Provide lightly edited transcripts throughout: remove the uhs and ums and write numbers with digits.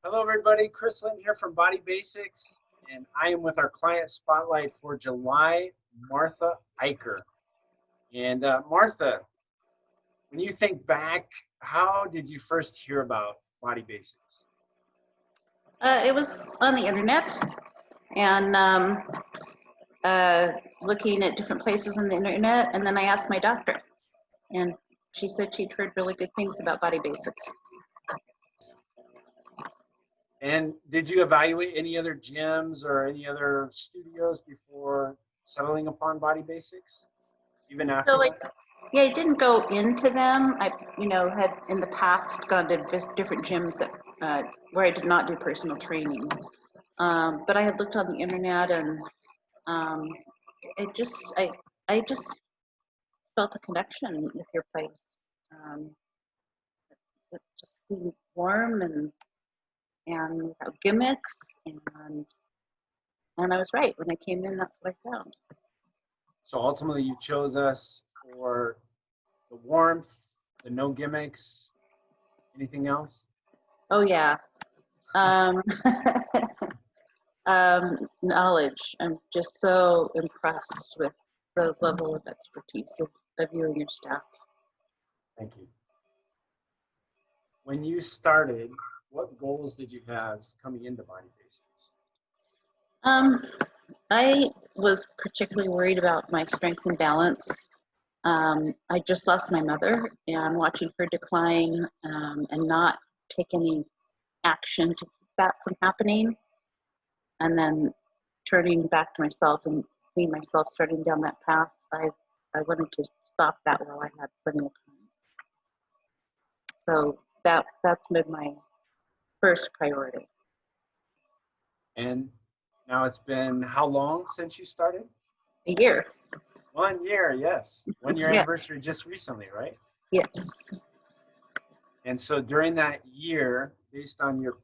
Hello, everybody. Chris Lynn here from Body Basics, and I am with our client spotlight for July, Martha Eicher. And Martha, when you think back, how did you first hear about Body Basics? It was on the internet and looking at different places on the internet, and then I asked my doctor, and she said she'd heard really good things about Body Basics. And did you evaluate any other gyms or any other studios before settling upon Body Basics, even after So, that? yeah, I didn't go into them. I, had in the past gone to different gyms that where I did not do personal training. But I had looked on the internet, and um, I just felt a connection with your place. Um, it just seemed warm and without gimmicks, and I was right. When I came in, that's what I found. So ultimately, you chose us for the warmth, the no gimmicks, anything else? Oh yeah. Um, Knowledge. I'm just so impressed with the level of expertise of you and your staff. Thank you. When you started, what goals did you have coming into Body Basics? I was particularly worried about my strength and balance. I just lost my mother, and watching her decline and not take any action to keep that from happening, and then turning back to myself and seeing myself starting down that path, I wanted to stop that while I had plenty of time. So that's been my first priority. And now it's been how long since you started? A year. 1 year, yes. 1 year Yeah. anniversary just recently, right? Yes. And so during that year, based on your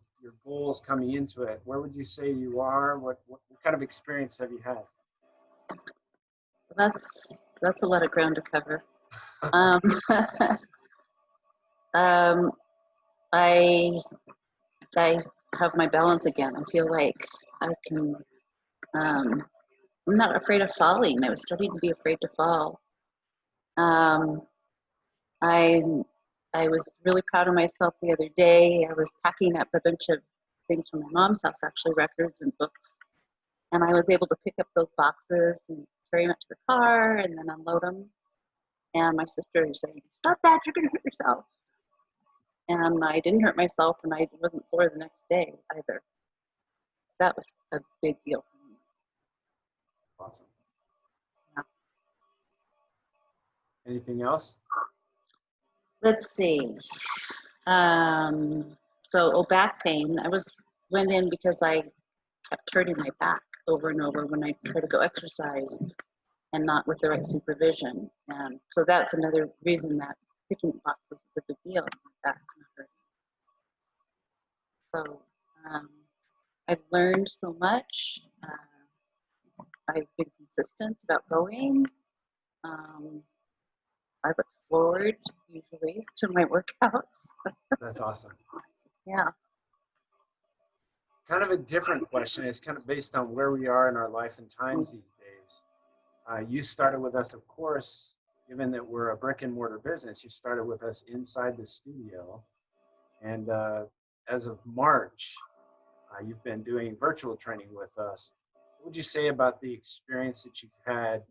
goals coming into it, where would you say you are? What kind of experience have you had? That's a lot of ground to cover. um, um, I I have my balance again. I feel like I can. I'm not afraid of falling. I was starting to be afraid to fall. Um, I I was really proud of myself the other day. I was packing up a bunch of things from my mom's house, actually records and books, and I was able to pick up those boxes and carry them up to the car and then unload them. And my sister was saying, "Stop that! You're going to hurt yourself." And I didn't hurt myself, and I wasn't sore the next day either. That was a big deal for me. Awesome. Yeah. Anything else? Let's see. Back pain. Went in because I kept hurting my back over and over when I try to go exercise and not with the right supervision. And so that's another reason that picking boxes is a big deal. My back's not hurting. So I've learned so much. I've been consistent about going. I look forward usually to my workouts. That's awesome. Yeah. Kind of a different question. It's kind of based on where we are in our life and times these days. You started with us, of course, given that we're a brick and mortar business, you started with us inside the studio. And as of March, you've been doing virtual training with us. What would you say about the experience that you've had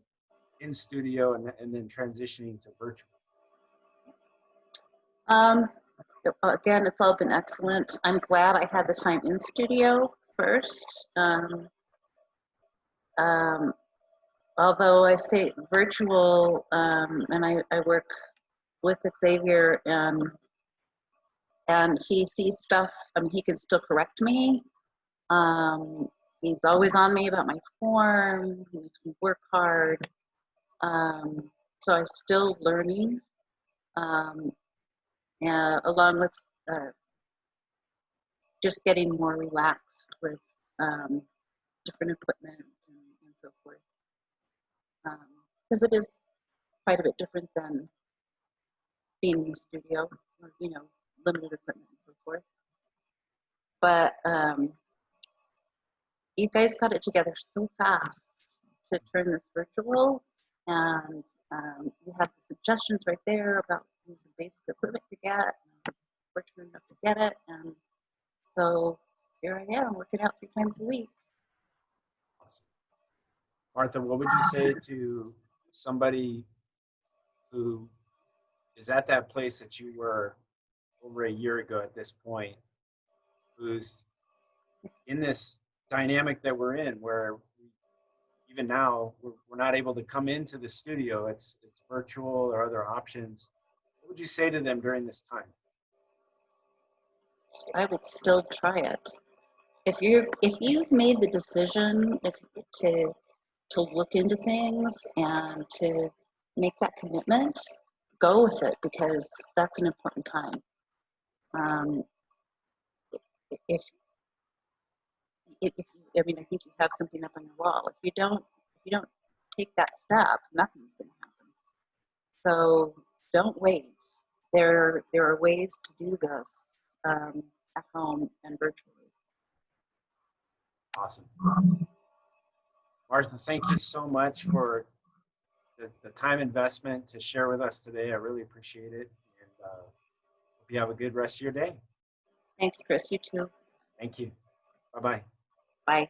in studio and then transitioning to virtual? Again, it's all been excellent. I'm glad I had the time in studio first. Although I say virtual, and I work with Xavier, and he sees stuff. I mean, he can still correct me. He's always on me about my form. He makes me work hard. So I'm still learning, and along with just getting more relaxed with different equipment and so forth. Because it is quite a bit different than being in the studio, or, limited equipment and so forth. But you guys got it together so fast to turn this virtual, and you have the suggestions right there about using basic equipment to get. And I was fortunate enough to get it, and so here I am working out 3 times a week. Awesome. Martha, what would you say to somebody who is at that place that you were over a year ago at this point, who's in this dynamic that we're in, where even now we're not able to come into the studio, it's virtual or other options. What would you say to them during this time? I would still try it. If you've made the decision to look into things and to make that commitment, go with it, because that's an important time. If I mean, I think you have something up on your wall. If you don't take that step, nothing's going to happen. So don't wait. There are ways to do this at home and virtually. Awesome. Martha, thank you so much for the time investment to share with us today. I really appreciate it. And hope you have a good rest of your day. Thanks, Chris. You too. Thank you. Bye-bye. Bye.